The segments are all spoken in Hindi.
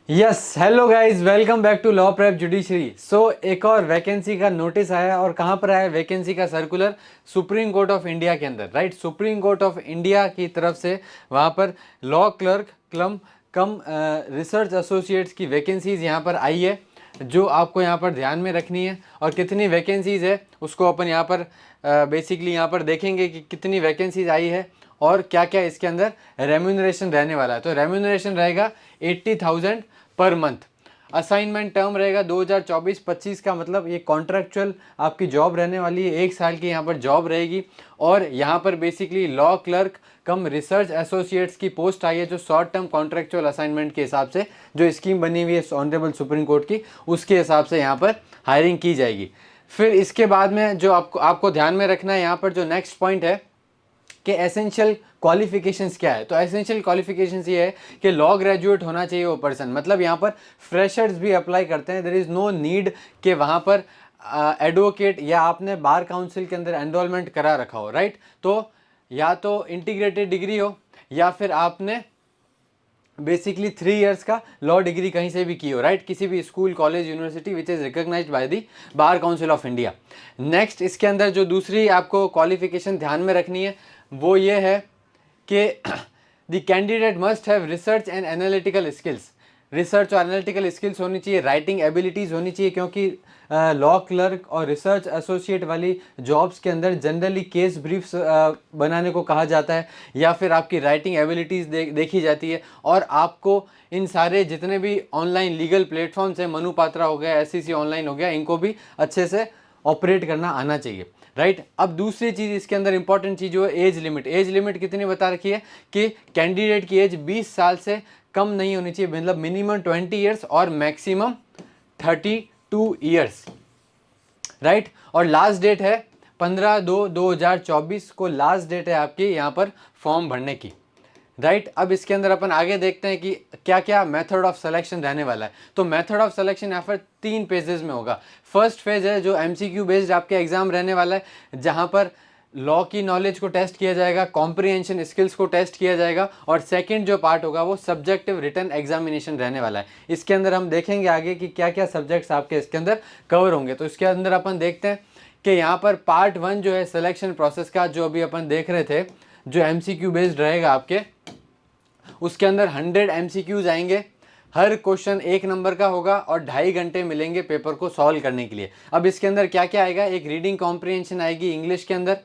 Yes, hello guys, welcome back to law prep judiciary. एक और वैकेंसी का नोटिस आया और कहाँ पर आया वैकेंसी का circular? Supreme court of India के अंदर, right. Supreme court of India की तरफ से वहाँ पर लॉ क्लर्क कम रिसर्च एसोसिएट्स की वैकेंसीज यहाँ पर आई है, जो आपको यहाँ पर ध्यान में रखनी है। और कितनी वैकेंसीज है उसको अपन यहाँ पर बेसिकली यहाँ पर देखेंगे कि कितनी वैकेंसीज आई है और क्या क्या इसके अंदर रेम्यूनरेशन रहने वाला है। तो रेम्यूनरेशन रहेगा 80,000 पर मंथ। असाइनमेंट टर्म रहेगा 2024-25 का, मतलब ये कॉन्ट्रैक्चुअल आपकी जॉब रहने वाली है, 1 साल की यहाँ पर जॉब रहेगी। और यहाँ पर बेसिकली लॉ क्लर्क कम रिसर्च एसोसिएट्स की पोस्ट आई है, जो शॉर्ट टर्म कॉन्ट्रैक्चुअल असाइनमेंट के हिसाब से जो स्कीम बनी हुई है ऑनरेबल सुप्रीम कोर्ट की, उसके हिसाब से यहाँ पर हायरिंग की जाएगी। फिर इसके बाद में जो आपको ध्यान में रखना है, यहाँ पर जो नेक्स्ट पॉइंट है कि एसेंशियल क्वालिफिकेशंस क्या है। तो एसेंशियल क्वालिफिकेशंस ये है कि लॉ ग्रेजुएट होना चाहिए वो पर्सन, मतलब यहाँ पर फ्रेशर्स भी अप्लाई करते हैं। देयर इज़ नो नीड कि वहाँ पर एडवोकेट या आपने बार काउंसिल के अंदर एनरोलमेंट करा रखा हो, राइट। तो या तो इंटीग्रेटेड डिग्री हो या फिर आपने बेसिकली 3 इयर्स का लॉ डिग्री कहीं से भी की हो, राइट, किसी भी school, college, university which is recognised by the bar council of India. Next इसके अंदर जो दूसरी आपको क्वालिफिकेशन ध्यान में रखनी है वो ये है कि the candidate must have research and analytical skills. Research और एनालिटिकल स्किल्स होनी चाहिए, राइटिंग एबिलिटीज़ होनी चाहिए, क्योंकि लॉ क्लर्क और रिसर्च एसोसिएट वाली जॉब्स के अंदर जनरली केस ब्रीफ्स बनाने को कहा जाता है, या फिर आपकी राइटिंग एबिलिटीज़ देखी जाती है। और आपको इन सारे जितने भी ऑनलाइन लीगल प्लेटफॉर्म्स हैं, मनु पात्रा हो गया, SCC ऑनलाइन हो गया, इनको भी अच्छे से ऑपरेट करना आना चाहिए, राइट। अब दूसरी चीज़ इसके अंदर इंपॉर्टेंट चीज़ जो है एज लिमिट। एज लिमिट कितनी बता रखी है कि कैंडिडेट की एज 20 साल से कम नहीं होनी चाहिए, मतलब मिनिमम 20 ईयर्स और मैक्सिमम 32 ईयर्स, राइट। और लास्ट डेट है 15/2/2024 को लास्ट डेट है आपकी यहाँ पर फॉर्म भरने की, राइट। अब इसके अंदर अपन आगे देखते हैं कि क्या क्या मेथड ऑफ सिलेक्शन रहने वाला है। तो मेथड ऑफ सिलेक्शन यहाँ पर 3 फेजेस में होगा। फर्स्ट फेज है जो MCQ बेस्ड आपके एग्जाम रहने वाला है, जहाँ पर लॉ की नॉलेज को टेस्ट किया जाएगा, कॉम्प्रिहेंशन स्किल्स को टेस्ट किया जाएगा। और सेकंड जो पार्ट होगा वो सब्जेक्टिव रिटन एग्जामिनेशन रहने वाला है। इसके अंदर हम देखेंगे आगे कि क्या क्या सब्जेक्ट्स आपके इसके अंदर कवर होंगे। तो इसके अंदर अपन देखते हैं कि यहाँ पर पार्ट 1 जो है सिलेक्शन प्रोसेस का, जो अभी अपन देख रहे थे, जो MCQ बेस्ड रहेगा आपके, उसके अंदर 100 MCQs आएंगे। हर क्वेश्चन 1 नंबर का होगा और 2.5 घंटे मिलेंगे पेपर को सॉल्व करने के लिए। अब इसके अंदर क्या क्या आएगा? एक रीडिंग कॉम्प्रिहेंशन आएगी इंग्लिश के अंदर,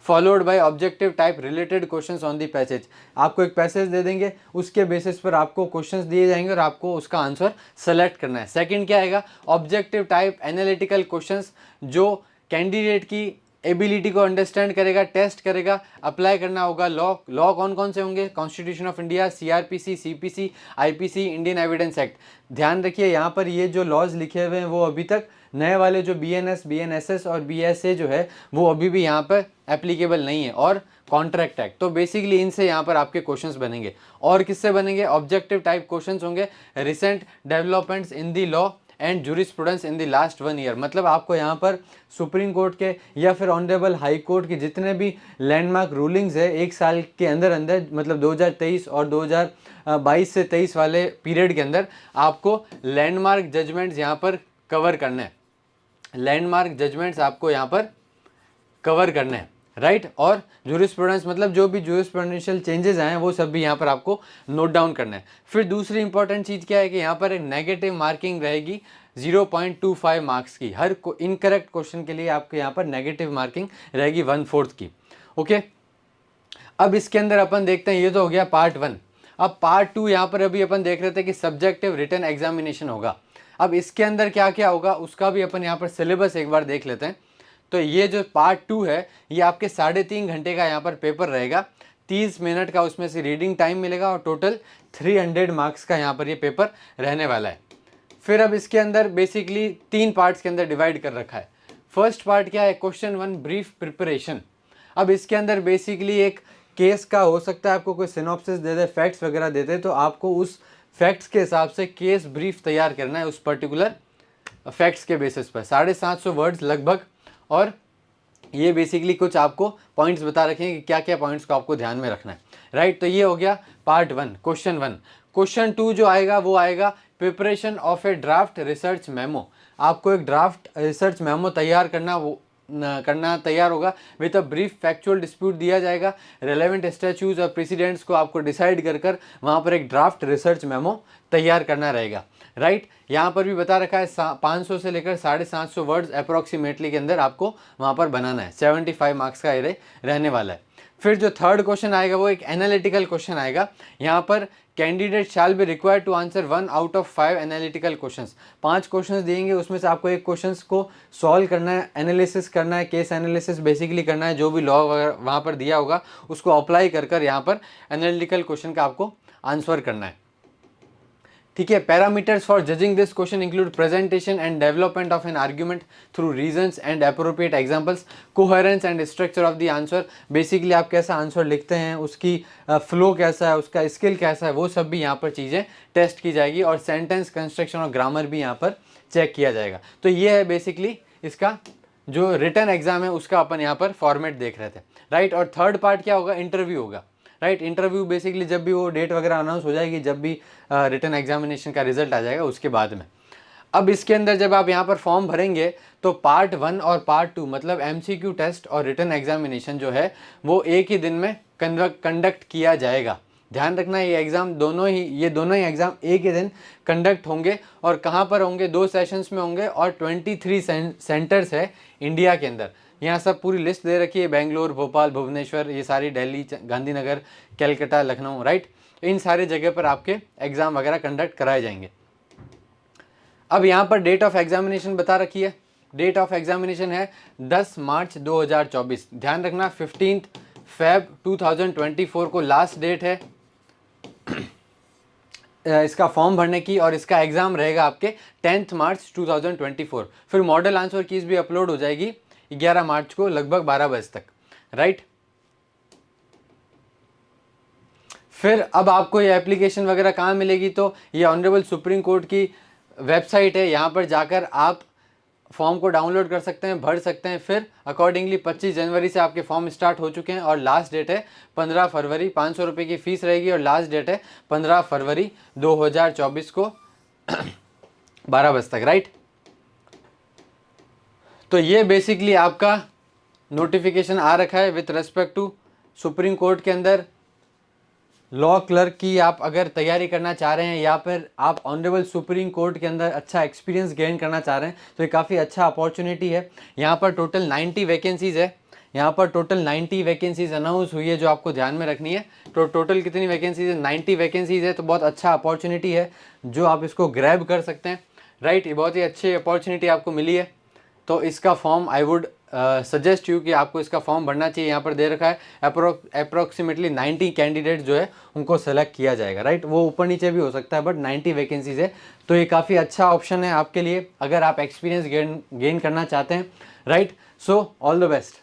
followed by objective type related questions on the passage. आपको एक पैसेज दे देंगे, उसके बेसिस पर आपको क्वेश्चंस दिए जाएंगे और आपको उसका आंसर सेलेक्ट करना है। सेकंड क्या आएगा? ऑब्जेक्टिव टाइप एनालिटिकल क्वेश्चंस, जो कैंडिडेट की एबिलिटी को अंडरस्टैंड करेगा, टेस्ट करेगा, अप्लाई करना होगा। लॉ कौन कौन से होंगे? Constitution of India, CRPC, CPC, IPC, Indian evidence act. ध्यान रखिए यहाँ पर ये जो लॉज लिखे हुए हैं वो अभी तक नए वाले जो BNS, BNSS और BSA जो है वो अभी भी यहाँ पर एप्लीकेबल नहीं है। और कॉन्ट्रैक्ट एक्ट, तो बेसिकली इनसे यहाँ पर आपके क्वेश्चंस बनेंगे। और किससे बनेंगे? ऑब्जेक्टिव टाइप क्वेश्चंस होंगे, recent developments in the law and jurisprudence in the last 1 year. मतलब आपको यहाँ पर सुप्रीम कोर्ट के या फिर ऑनरेबल हाई कोर्ट के जितने भी लैंडमार्क रूलिंग्स है 1 साल के अंदर अंदर, मतलब 2023 और 2022 से 23 वाले पीरियड के अंदर आपको लैंडमार्क जजमेंट्स यहाँ पर कवर करने हैं। लैंडमार्क जजमेंट्स आपको यहाँ पर कवर करने हैं, राइट। और जूरिस्प्रूडेंस मतलब जो भी जूरिस्प्रूडेंशियल चेंजेस आए हैं वो सब भी यहाँ पर आपको नोट डाउन करना है। फिर दूसरी इंपॉर्टेंट चीज़ क्या है कि यहाँ पर एक नेगेटिव मार्किंग रहेगी 0.25 मार्क्स की। हर इनकरेक्ट क्वेश्चन के लिए आपको यहाँ पर नेगेटिव मार्किंग रहेगी 1/4 की। ओके, अब इसके अंदर अपन देखते हैं, ये तो हो गया पार्ट 1। अब पार्ट 2 यहाँ पर अभी अपन देख रहे थे कि सब्जेक्टिव रिटन एग्जामिनेशन होगा। अब इसके अंदर क्या क्या होगा उसका भी अपन यहाँ पर सिलेबस एक बार देख लेते हैं। तो ये जो पार्ट 2 है ये आपके 3.5 घंटे का यहाँ पर पेपर रहेगा, 30 मिनट का उसमें से रीडिंग टाइम मिलेगा और टोटल 300 मार्क्स का यहाँ पर ये पेपर रहने वाला है। फिर अब इसके अंदर बेसिकली 3 पार्ट्स के अंदर डिवाइड कर रखा है। फर्स्ट पार्ट क्या है? Question 1 brief preparation. अब इसके अंदर बेसिकली एक केस का हो सकता है, आपको कोई सिनॉप्सिस दे दे, फैक्ट्स वगैरह दे दे, तो आपको उस फैक्ट्स के हिसाब से केस ब्रीफ तैयार करना है उस पर्टिकुलर फैक्ट्स के बेसिस पर, 750 वर्ड्स लगभग। और ये बेसिकली कुछ आपको पॉइंट्स बता रखे हैं कि क्या क्या पॉइंट्स को आपको ध्यान में रखना है, राइट। तो ये हो गया पार्ट 1, क्वेश्चन 1। क्वेश्चन 2 जो आएगा वो आएगा preparation of A draft research memo, आपको एक ड्राफ्ट रिसर्च मेमो तैयार करना तैयार होगा with a brief factual dispute दिया जाएगा, रेलेवेंट स्टैट्यूज और प्रेसिडेंट्स को आपको डिसाइड कर वहाँ पर एक ड्राफ्ट रिसर्च मेमो तैयार करना रहेगा, राइट। यहाँ पर भी बता रखा है 500 से लेकर 750 वर्ड्स अप्रोक्सीमेटली के अंदर आपको वहाँ पर बनाना है। 75 मार्क्स का ये रहने वाला है। फिर जो थर्ड क्वेश्चन आएगा वो एक एनालिटिकल क्वेश्चन आएगा। यहाँ पर candidate shall be required to answer 1 out of 5 analytical questions. 5 questions देंगे, उसमें से आपको एक क्वेश्चंस को सॉल्व करना है, एनालिसिस करना है, केस एनालिसिस बेसिकली करना है, जो भी लॉ वहाँ पर दिया होगा उसको अप्लाई कर यहाँ पर एनालिटिकल क्वेश्चन का आपको आंसर करना है, ठीक है। Parameters for judging this question include presentation and development of an argument through reasons and appropriate examples, coherence and structure of the answer, basically आप कैसा आंसर लिखते हैं, उसकी फ्लो कैसा है, उसका स्किल कैसा है, वो सब भी यहाँ पर चीज़ें टेस्ट की जाएगी और सेंटेंस कंस्ट्रक्शन और ग्रामर भी यहाँ पर चेक किया जाएगा। तो ये है बेसिकली इसका जो रिटन एग्जाम है उसका अपन यहाँ पर फॉर्मेट देख रहे थे, राइट। और थर्ड पार्ट क्या होगा, इंटरव्यू होगा, राइट। इंटरव्यू बेसिकली जब भी वो डेट वगैरह अनाउंस हो जाएगी, जब भी रिटन एग्जामिनेशन का रिजल्ट आ जाएगा उसके बाद में। अब इसके अंदर जब आप यहाँ पर फॉर्म भरेंगे तो पार्ट 1 और पार्ट 2 मतलब MCQ टेस्ट और रिटन एग्जामिनेशन जो है वो एक ही दिन में कंडक्ट किया जाएगा। ध्यान रखना ये दोनों ही एग्ज़ाम एक ही दिन कंडक्ट होंगे और कहाँ पर होंगे, 2 सेशंस में होंगे और 23 सेंटर्स है इंडिया के अंदर। यहाँ सब पूरी लिस्ट दे रखी है, बेंगलोर, भोपाल, भुवनेश्वर, ये सारी दिल्ली, गांधीनगर, कलकत्ता, लखनऊ, राइट। इन सारे जगह पर आपके एग्ज़ाम वगैरह कंडक्ट कराए जाएंगे। अब यहाँ पर डेट ऑफ एग्जामिनेशन बता रखी है। डेट ऑफ एग्जामिनेशन है 10 मार्च 2024। ध्यान रखना 15 फेब 2024 को लास्ट डेट है इसका फॉर्म भरने की और इसका एग्ज़ाम रहेगा आपके 10 मार्च 2024। फिर मॉडल आंसर कीज भी अपलोड हो जाएगी 11 मार्च को लगभग 12 बजे तक, राइट। फिर अब आपको ये एप्लीकेशन वगैरह कहाँ मिलेगी, तो ये ऑनरेबल सुप्रीम कोर्ट की वेबसाइट है, यहाँ पर जाकर आप फॉर्म को डाउनलोड कर सकते हैं, भर सकते हैं। फिर अकॉर्डिंगली 25 जनवरी से आपके फॉर्म स्टार्ट हो चुके हैं और लास्ट डेट है 15 फरवरी। 500 रुपये की फ़ीस रहेगी और लास्ट डेट है 15 फरवरी 2024 को 12 बजे तक, राइट। तो ये बेसिकली आपका नोटिफिकेशन आ रखा है with respect to supreme court के अंदर लॉ क्लर्क की आप अगर तैयारी करना चाह रहे हैं या फिर आप ऑनरेबल सुप्रीम कोर्ट के अंदर अच्छा एक्सपीरियंस गेन करना चाह रहे हैं तो ये काफ़ी अच्छा अपॉर्चुनिटी है। यहाँ पर टोटल 90 वैकेंसीज़ है। यहाँ पर टोटल 90 वैकेंसीज़ अनाउंस हुई है जो आपको ध्यान में रखनी है। तो टोटल कितनी वैकेंसीज़ है, 90 वैकेंसीज़ है। तो बहुत अच्छा अपॉर्चुनिटी है जो आप इसको ग्रैब कर सकते हैं, राइट। ये बहुत ही अच्छी अपॉर्चुनिटी आपको मिली है। तो इसका form I would suggest you कि आपको इसका फॉर्म भरना चाहिए। यहाँ पर दे रखा है अप्रोक्सीमेटली 90 कैंडिडेट जो है उनको सेलेक्ट किया जाएगा, राइट। वो ऊपर नीचे भी हो सकता है बट 90 वैकेंसीज है। तो ये काफ़ी अच्छा ऑप्शन है आपके लिए अगर आप एक्सपीरियंस गेन करना चाहते हैं, right. So all the best.